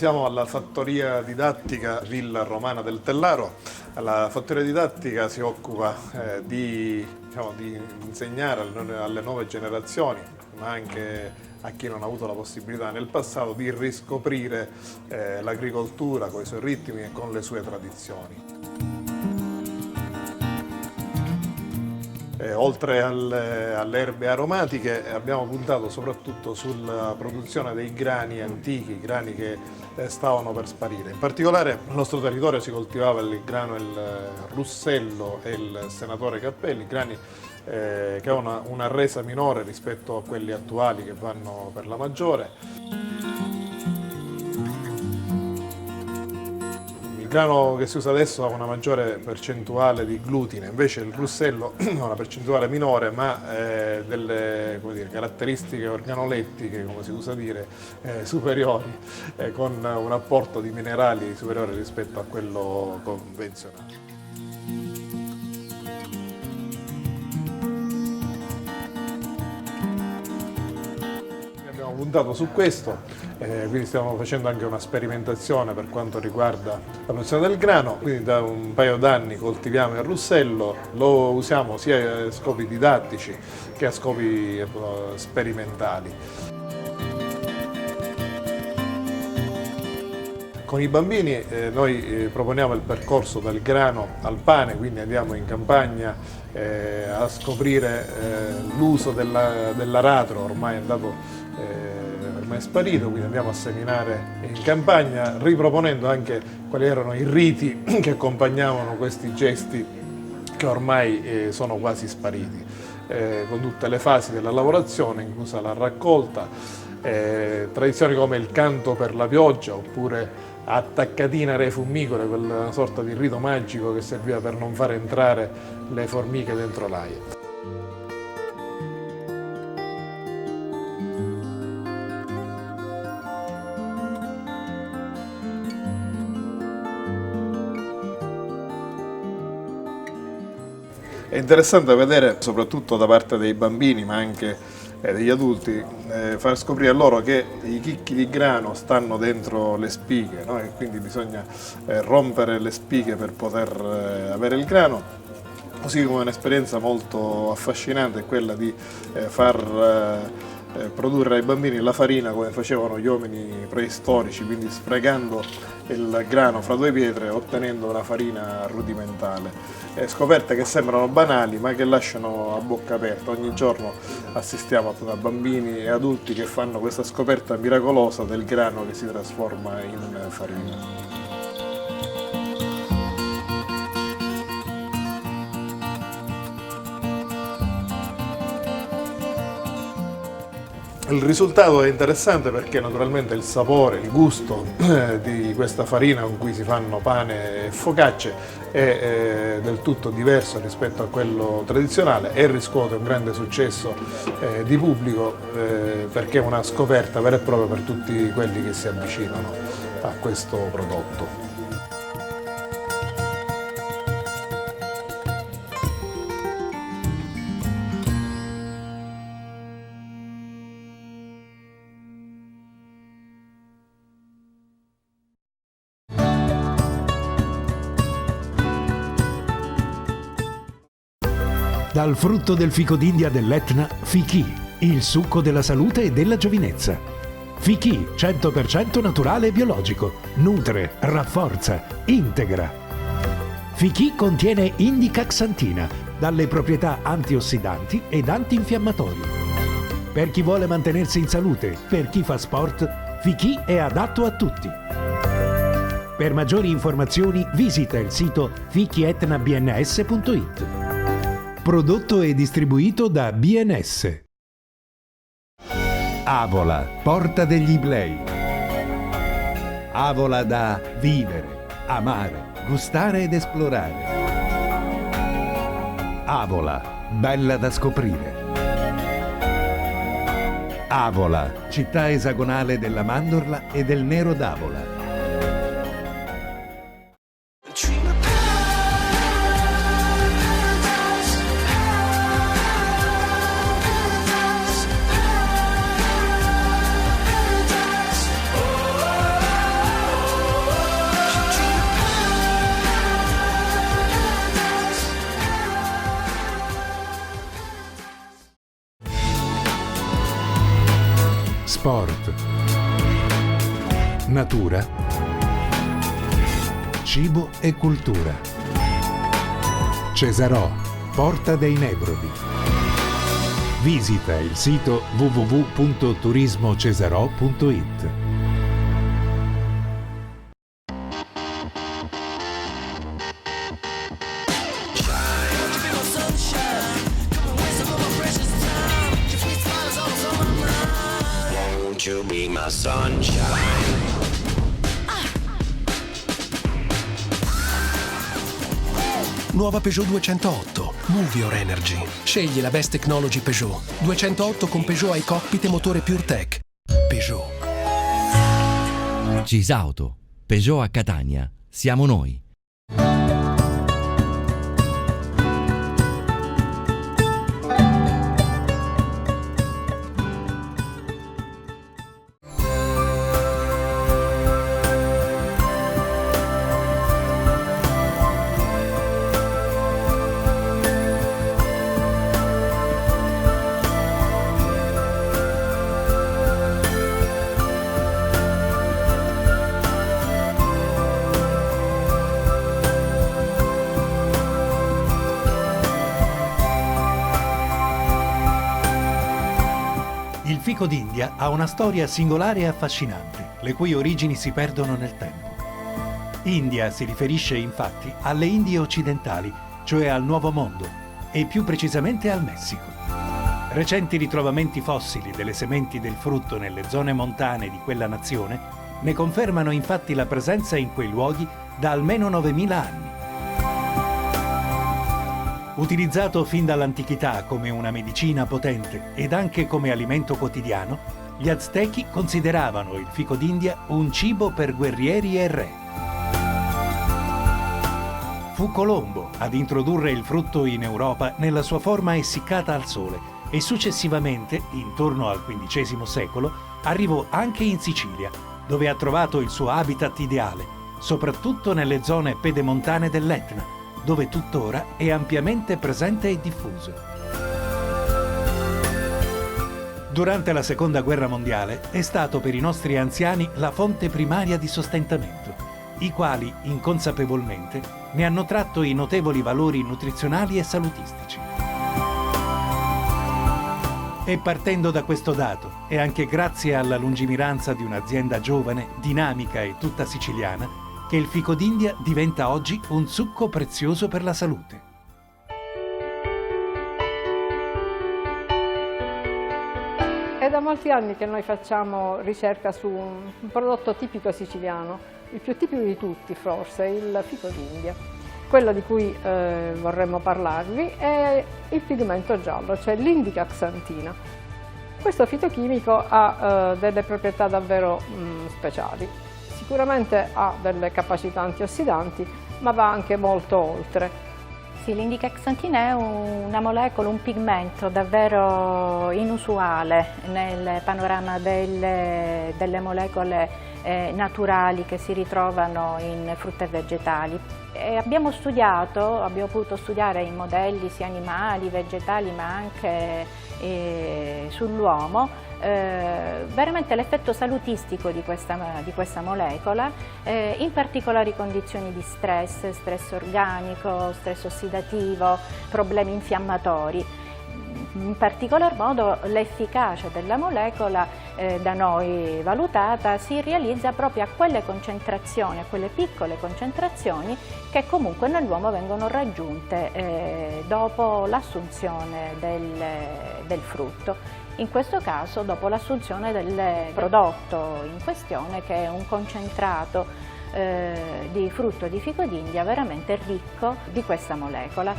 Siamo alla fattoria didattica Villa Romana del Tellaro. La fattoria didattica si occupa di insegnare alle nuove generazioni, ma anche a chi non ha avuto la possibilità nel passato di riscoprire l'agricoltura con i suoi ritmi e con le sue tradizioni. Oltre alle erbe aromatiche abbiamo puntato soprattutto sulla produzione dei grani antichi, grani che stavano per sparire. In particolare nel nostro territorio si coltivava il grano il Russello e il Senatore Cappelli, grani che hanno una resa minore rispetto a quelli attuali che vanno per la maggiore. Il grano che si usa adesso ha una maggiore percentuale di glutine, invece il Russello ha una percentuale minore, ma delle caratteristiche organolettiche, come si usa dire, superiori, con un apporto di minerali superiore rispetto a quello convenzionale. Abbiamo puntato su questo, quindi stiamo facendo anche una sperimentazione per quanto riguarda la produzione del grano, quindi da un paio d'anni coltiviamo il Russello, lo usiamo sia a scopi didattici che a scopi sperimentali. Con i bambini noi proponiamo il percorso dal grano al pane, quindi andiamo in campagna a scoprire l'uso dell'aratro, ormai è andato ormai è sparito, quindi andiamo a seminare in campagna, riproponendo anche quali erano i riti che accompagnavano questi gesti che ormai sono quasi spariti, con tutte le fasi della lavorazione, inclusa la raccolta, tradizioni come il canto per la pioggia oppure attaccatina re fumicole, quella sorta di rito magico che serviva per non far entrare le formiche dentro l'aie. È interessante vedere, soprattutto da parte dei bambini, ma anche degli adulti, far scoprire a loro che i chicchi di grano stanno dentro le spighe, no? E quindi bisogna rompere le spighe per poter avere il grano. Così come un'esperienza molto affascinante è quella di far produrre ai bambini la farina come facevano gli uomini preistorici, quindi sfregando il grano fra due pietre ottenendo una farina rudimentale. Scoperte che sembrano banali ma che lasciano a bocca aperta. Ogni giorno assistiamo a bambini e adulti che fanno questa scoperta miracolosa del grano che si trasforma in farina. Il risultato è interessante perché naturalmente il sapore, il gusto di questa farina con cui si fanno pane e focacce è del tutto diverso rispetto a quello tradizionale e riscuote un grande successo di pubblico perché è una scoperta vera e propria per tutti quelli che si avvicinano a questo prodotto. Dal frutto del fico d'India dell'Etna, Fichi, il succo della salute e della giovinezza. Fichi, 100% naturale e biologico, nutre, rafforza, integra. Fichi contiene indicaxantina, dalle proprietà antiossidanti ed antinfiammatorie. Per chi vuole mantenersi in salute, per chi fa sport, Fichi è adatto a tutti. Per maggiori informazioni visita il sito fichietnabns.it. Prodotto e distribuito da BNS. Avola, porta degli Iblei. Avola da vivere, amare, gustare ed esplorare. Avola, bella da scoprire. Avola, città esagonale della mandorla e del nero d'Avola. sport, natura, cibo e cultura. Cesarò, Porta dei Nebrodi. Visita il sito www.turismocesarò.it. Won't you be my sunshine? Nuova Peugeot 208. Move your energy. Scegli la best technology Peugeot. 208 con Peugeot iCockpit e motore PureTech. Peugeot. Cisauto. Peugeot a Catania. Siamo noi. Il fico d'India ha una storia singolare e affascinante, le cui origini si perdono nel tempo. India si riferisce infatti alle Indie occidentali, cioè al Nuovo Mondo, e più precisamente al Messico. Recenti ritrovamenti fossili delle sementi del frutto nelle zone montane di quella nazione ne confermano infatti la presenza in quei luoghi da almeno 9000 anni. Utilizzato fin dall'antichità come una medicina potente ed anche come alimento quotidiano, gli Aztechi consideravano il fico d'India un cibo per guerrieri e re. Fu Colombo ad introdurre il frutto in Europa nella sua forma essiccata al sole e successivamente, intorno al XV secolo, arrivò anche in Sicilia, dove ha trovato il suo habitat ideale, soprattutto nelle zone pedemontane dell'Etna, dove tuttora è ampiamente presente e diffuso. Durante la Seconda Guerra Mondiale è stato per i nostri anziani la fonte primaria di sostentamento, i quali, inconsapevolmente, ne hanno tratto i notevoli valori nutrizionali e salutistici. E partendo da questo dato, e anche grazie alla lungimiranza di un'azienda giovane, dinamica e tutta siciliana, che il fico d'India diventa oggi un succo prezioso per la salute. È da molti anni che noi facciamo ricerca su un prodotto tipico siciliano, il più tipico di tutti forse, il fico d'India. Quello di cui vorremmo parlarvi è il pigmento giallo, cioè l'Indica xanthina. Questo fitochimico ha delle proprietà davvero speciali. Sicuramente ha delle capacità antiossidanti, ma va anche molto oltre. Sì, l'Indica xanthina è una molecola, un pigmento davvero inusuale nel panorama delle molecole naturali che si ritrovano in frutta e vegetali. Abbiamo potuto studiare in modelli sia animali, vegetali, ma anche sull'uomo, veramente l'effetto salutistico di questa molecola, in particolari condizioni di stress organico, stress ossidativo, problemi infiammatori. In particolar modo l'efficacia della molecola da noi valutata si realizza proprio a quelle concentrazioni, a quelle piccole concentrazioni che comunque nell'uomo vengono raggiunte dopo l'assunzione del frutto. In questo caso dopo l'assunzione del prodotto in questione, che è un concentrato di frutto di fico d'India veramente ricco di questa molecola.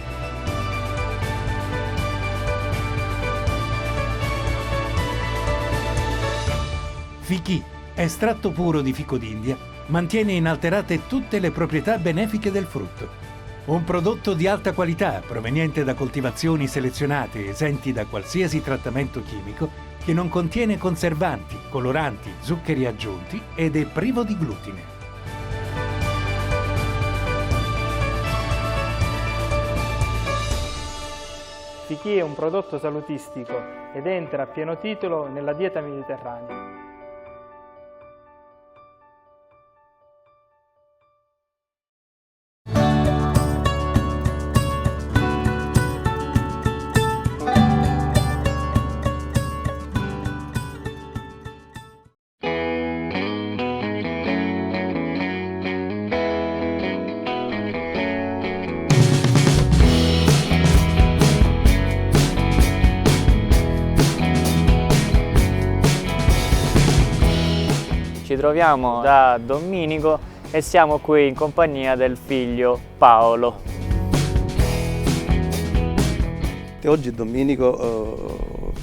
Fichi, estratto puro di fico d'India, mantiene inalterate tutte le proprietà benefiche del frutto. Un prodotto di alta qualità, proveniente da coltivazioni selezionate, esenti da qualsiasi trattamento chimico, che non contiene conservanti, coloranti, zuccheri aggiunti ed è privo di glutine. Fichi è un prodotto salutistico ed entra a pieno titolo nella dieta mediterranea. Ci troviamo da Domenico e siamo qui in compagnia del figlio Paolo. Oggi Domenico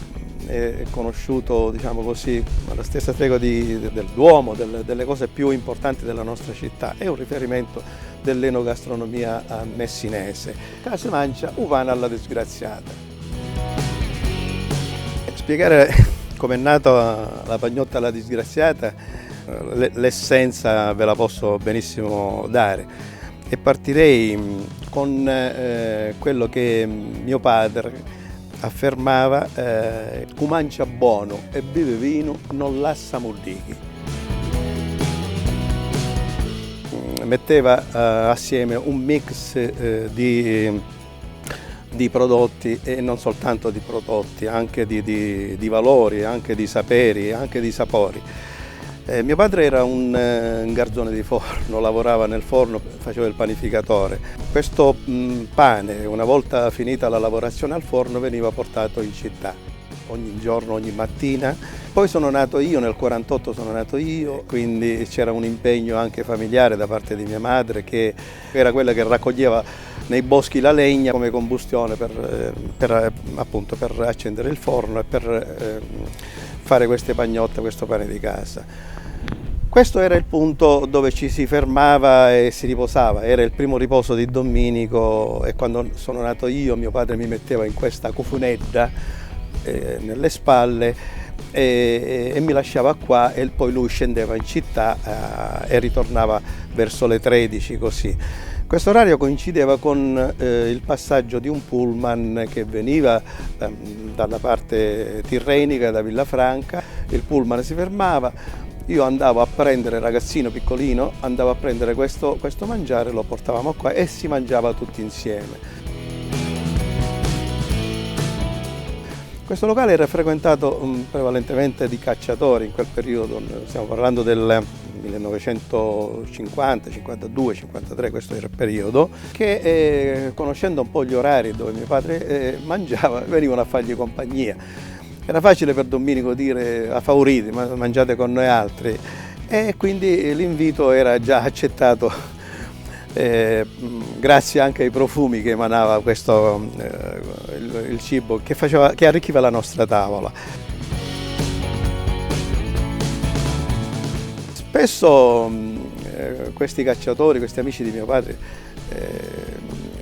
è conosciuto, diciamo così, alla stessa stregua del Duomo, delle cose più importanti della nostra città. È un riferimento dell'enogastronomia messinese. Casa mancia, uvana alla disgraziata. Spiegare come è nata la pagnotta alla disgraziata, l'essenza ve la posso benissimo dare e partirei con quello che mio padre affermava: "Cu mancia buono e beve vino non lassa mullichi". Metteva assieme un mix di prodotti, e non soltanto di prodotti, anche di valori, anche di saperi, anche di sapori. Mio padre era un garzone di forno, lavorava nel forno, faceva il panificatore. Questo pane, una volta finita la lavorazione al forno, veniva portato in città, ogni giorno, ogni mattina. Poi sono nato io, nel 48 sono nato io, quindi c'era un impegno anche familiare da parte di mia madre, che era quella che raccoglieva nei boschi la legna come combustione per accendere il forno e per fare queste pagnotte, questo pane di casa. Questo era il punto dove ci si fermava e si riposava, era il primo riposo di Domenico, e quando sono nato io mio padre mi metteva in questa cufunedda nelle spalle e mi lasciava qua, e poi lui scendeva in città e ritornava verso le 13 così. Questo orario coincideva con il passaggio di un pullman che veniva dalla parte tirrenica, da Villafranca. Il pullman si fermava, io andavo a prendere, ragazzino piccolino, andavo a prendere questo mangiare, lo portavamo qua e si mangiava tutti insieme. Questo locale era frequentato prevalentemente di cacciatori in quel periodo, stiamo parlando del 1950, 52, 53, questo era il periodo, che conoscendo un po' gli orari dove mio padre mangiava, venivano a fargli compagnia. Era facile per Domenico dire a favoriti, mangiate con noi altri, e quindi l'invito era già accettato. Grazie anche ai profumi che emanava il cibo che arricchiva la nostra tavola. Spesso questi cacciatori, questi amici di mio padre,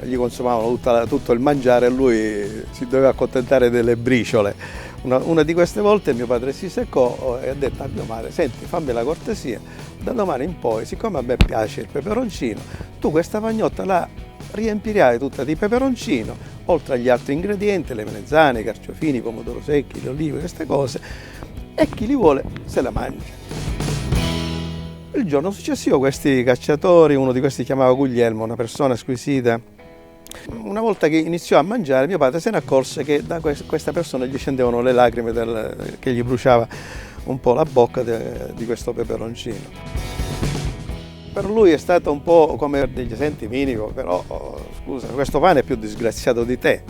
gli consumavano tutto il mangiare e lui si doveva accontentare delle briciole. Una di queste volte mio padre si seccò e ha detto a mia madre: senti, fammi la cortesia, da domani in poi, siccome a me piace il peperoncino, tu questa pagnotta la riempirai tutta di peperoncino, oltre agli altri ingredienti, le melanzane, i carciofini, i pomodoro secchi, le olive, queste cose, e chi li vuole se la mangia. Il giorno successivo questi cacciatori, uno di questi chiamava Guglielmo, una persona squisita, una volta che iniziò a mangiare mio padre se ne accorse che da questa persona gli scendevano le lacrime che gli bruciava un po' la bocca di questo peperoncino. Per lui è stato un po' come degli senti Minico, però scusa, questo pane è più disgraziato di te.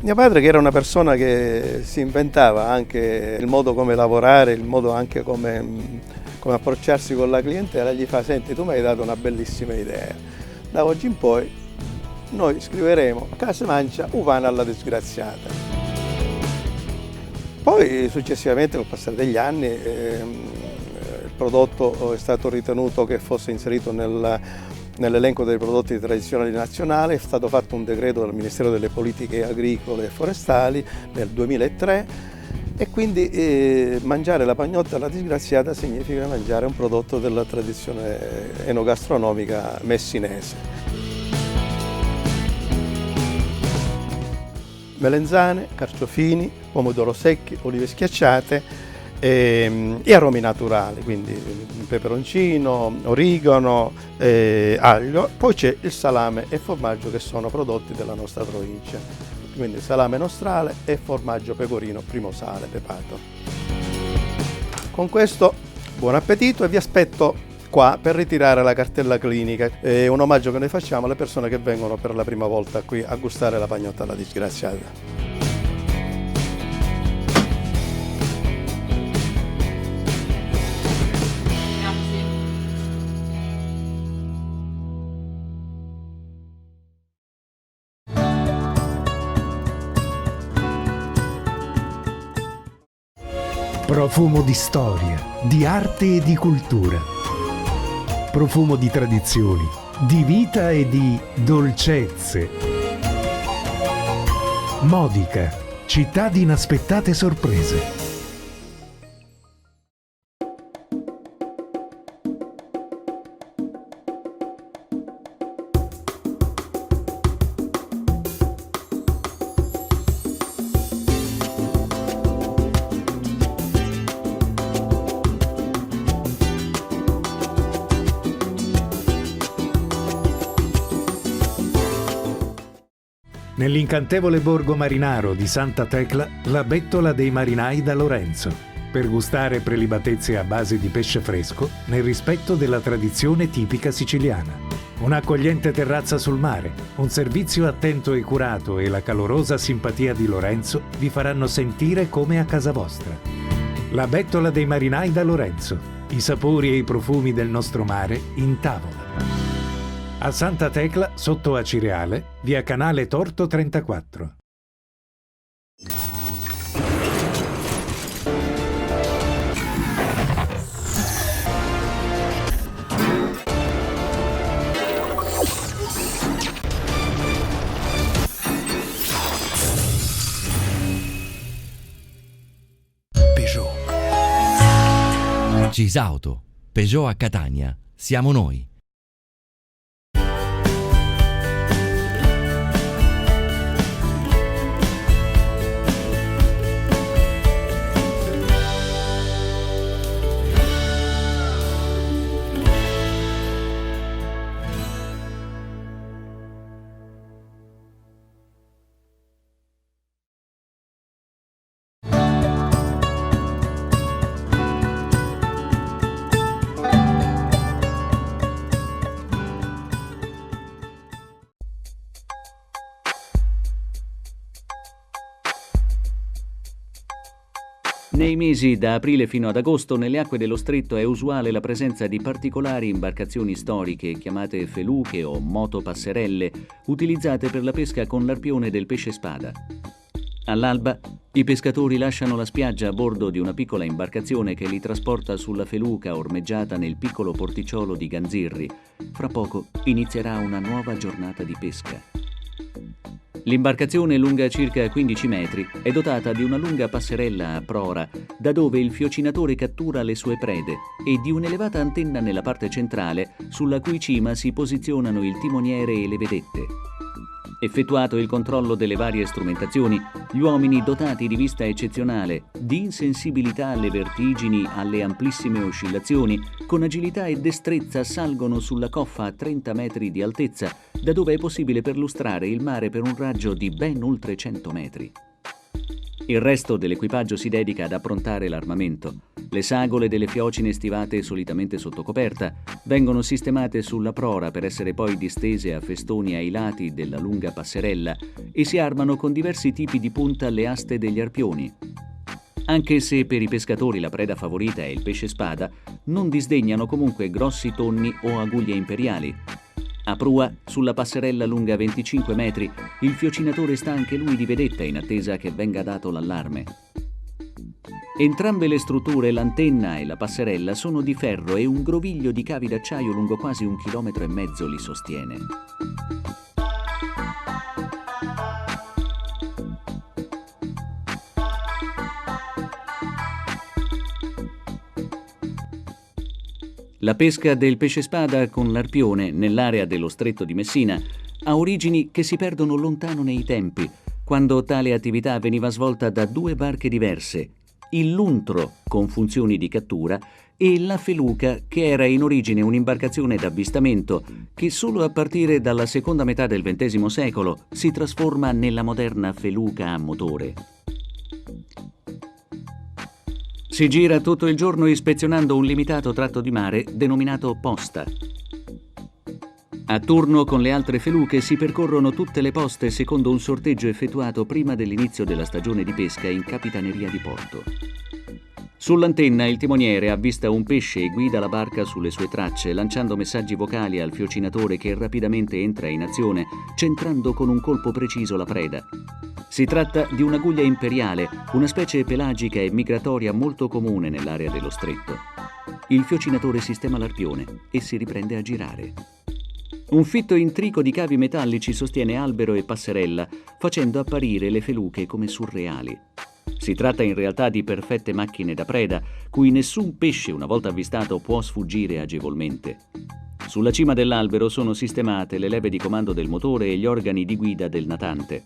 Mio padre, che era una persona che si inventava anche il modo come lavorare, il modo anche come approcciarsi con la clientela, gli fa: senti, tu mi hai dato una bellissima idea, da oggi in poi noi scriveremo Casa mancia, uvana alla disgraziata. Poi successivamente, col passare degli anni, il prodotto è stato ritenuto che fosse inserito nell'elenco dei prodotti tradizionali nazionali. È stato fatto un decreto dal Ministero delle Politiche Agricole e Forestali nel 2003, e quindi mangiare la pagnotta alla disgraziata significa mangiare un prodotto della tradizione enogastronomica messinese. melenzane, carciofini, pomodoro secchi, olive schiacciate e aromi naturali, quindi peperoncino, origano, aglio. Poi c'è il salame e formaggio che sono prodotti della nostra provincia, quindi salame nostrale e formaggio pecorino primo sale pepato. Con questo buon appetito e vi aspetto qua per ritirare la cartella clinica. È un omaggio che noi facciamo alle persone che vengono per la prima volta qui a gustare la pagnotta alla disgraziata. Profumo di storia, di arte e di cultura. Profumo di tradizioni, di vita e di dolcezze. Modica, città di inaspettate sorprese. Nell'incantevole borgo marinaro di Santa Tecla, la bettola dei marinai da Lorenzo, per gustare prelibatezze a base di pesce fresco nel rispetto della tradizione tipica siciliana. Un'accogliente terrazza sul mare, un servizio attento e curato e la calorosa simpatia di Lorenzo vi faranno sentire come a casa vostra. La bettola dei marinai da Lorenzo, i sapori e i profumi del nostro mare in tavola. A Santa Tecla, sotto Acireale, via Canale Torto 34. Peugeot. Cisauto, Peugeot a Catania, siamo noi. Nei mesi da aprile fino ad agosto nelle acque dello stretto è usuale la presenza di particolari imbarcazioni storiche chiamate feluche o motopasserelle, utilizzate per la pesca con l'arpione del pesce spada. All'alba i pescatori lasciano la spiaggia a bordo di una piccola imbarcazione che li trasporta sulla feluca ormeggiata nel piccolo porticciolo di Ganzirri. Fra poco inizierà una nuova giornata di pesca. L'imbarcazione, lunga circa 15 metri, è dotata di una lunga passerella a prora, da dove il fiocinatore cattura le sue prede, e di un'elevata antenna nella parte centrale, sulla cui cima si posizionano il timoniere e le vedette. Effettuato il controllo delle varie strumentazioni, gli uomini dotati di vista eccezionale, di insensibilità alle vertigini, alle amplissime oscillazioni, con agilità e destrezza salgono sulla coffa a 30 metri di altezza, da dove è possibile perlustrare il mare per un raggio di ben oltre 100 metri. Il resto dell'equipaggio si dedica ad approntare l'armamento. Le sagole delle fiocine stivate solitamente sotto coperta vengono sistemate sulla prora per essere poi distese a festoni ai lati della lunga passerella e si armano con diversi tipi di punta le aste degli arpioni. Anche se per i pescatori la preda favorita è il pesce spada, non disdegnano comunque grossi tonni o aguglie imperiali. A prua, sulla passerella lunga 25 metri, il fiocinatore sta anche lui di vedetta in attesa che venga dato l'allarme. Entrambe le strutture, l'antenna e la passerella, sono di ferro e un groviglio di cavi d'acciaio lungo quasi 1,5 chilometri li sostiene. La pesca del pesce spada con l'arpione nell'area dello stretto di Messina ha origini che si perdono lontano nei tempi, quando tale attività veniva svolta da 2 barche diverse, il luntro con funzioni di cattura e la feluca, che era in origine un'imbarcazione d'avvistamento che solo a partire dalla seconda metà del XX secolo si trasforma nella moderna feluca a motore. Si gira tutto il giorno ispezionando un limitato tratto di mare denominato posta. A turno con le altre feluche si percorrono tutte le poste secondo un sorteggio effettuato prima dell'inizio della stagione di pesca in capitaneria di porto. Sull'antenna il timoniere avvista un pesce e guida la barca sulle sue tracce, lanciando messaggi vocali al fiocinatore che rapidamente entra in azione, centrando con un colpo preciso la preda. Si tratta di un'aguglia imperiale, una specie pelagica e migratoria molto comune nell'area dello stretto. Il fiocinatore sistema l'arpione e si riprende a girare. Un fitto intrico di cavi metallici sostiene albero e passerella, facendo apparire le feluche come surreali. Si tratta in realtà di perfette macchine da preda, cui nessun pesce, una volta avvistato, può sfuggire agevolmente. Sulla cima dell'albero sono sistemate le leve di comando del motore e gli organi di guida del natante.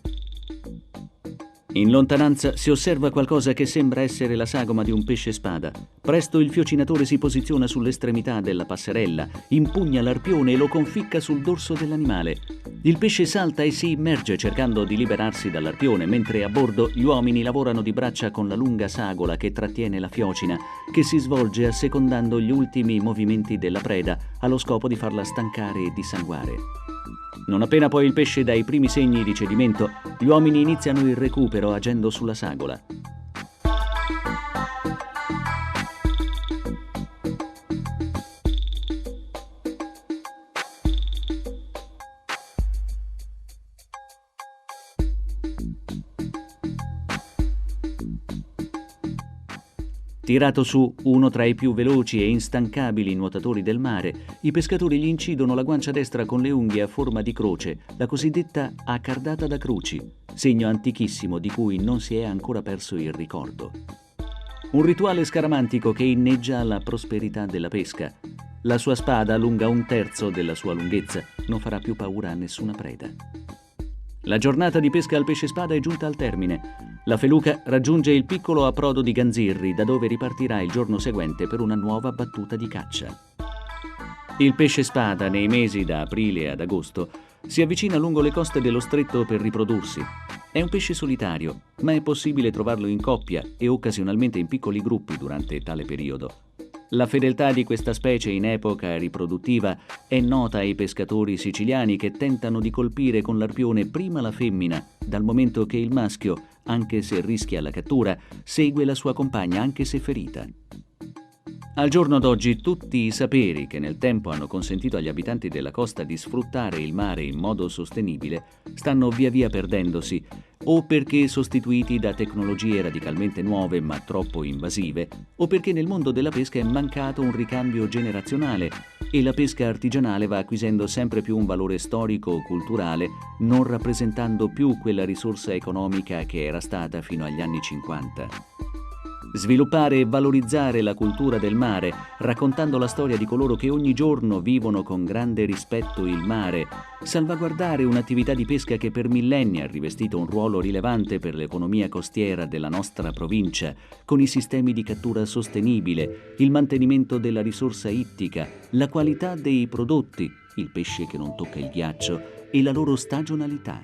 In lontananza si osserva qualcosa che sembra essere la sagoma di un pesce spada. Presto il fiocinatore si posiziona sull'estremità della passerella, impugna l'arpione e lo conficca sul dorso dell'animale. Il pesce salta e si immerge cercando di liberarsi dall'arpione, mentre a bordo gli uomini lavorano di braccia con la lunga sagola che trattiene la fiocina, che si svolge assecondando gli ultimi movimenti della preda allo scopo di farla stancare e dissanguare. Non appena poi il pesce dà i primi segni di cedimento, gli uomini iniziano il recupero agendo sulla sagola. Tirato su uno tra i più veloci e instancabili nuotatori del mare, i pescatori gli incidono la guancia destra con le unghie a forma di croce, la cosiddetta accardata da cruci, segno antichissimo di cui non si è ancora perso il ricordo. Un rituale scaramantico che inneggia alla prosperità della pesca. La sua spada, lunga 1/3 della sua lunghezza, non farà più paura a nessuna preda. La giornata di pesca al pesce spada è giunta al termine. La feluca raggiunge il piccolo approdo di Ganzirri, da dove ripartirà il giorno seguente per una nuova battuta di caccia. Il pesce spada, nei mesi da aprile ad agosto, si avvicina lungo le coste dello stretto per riprodursi. È un pesce solitario, ma è possibile trovarlo in coppia e occasionalmente in piccoli gruppi durante tale periodo. La fedeltà di questa specie in epoca riproduttiva è nota ai pescatori siciliani che tentano di colpire con l'arpione prima la femmina, dal momento che il maschio, anche se rischia la cattura, segue la sua compagna anche se ferita. Al giorno d'oggi tutti i saperi che nel tempo hanno consentito agli abitanti della costa di sfruttare il mare in modo sostenibile stanno via via perdendosi, o perché sostituiti da tecnologie radicalmente nuove ma troppo invasive, o perché nel mondo della pesca è mancato un ricambio generazionale e la pesca artigianale va acquisendo sempre più un valore storico-culturale, non rappresentando più quella risorsa economica che era stata fino agli anni 50. Sviluppare e valorizzare la cultura del mare, raccontando la storia di coloro che ogni giorno vivono con grande rispetto il mare, salvaguardare un'attività di pesca che per millenni ha rivestito un ruolo rilevante per l'economia costiera della nostra provincia, con i sistemi di cattura sostenibile, il mantenimento della risorsa ittica, la qualità dei prodotti, il pesce che non tocca il ghiaccio e la loro stagionalità.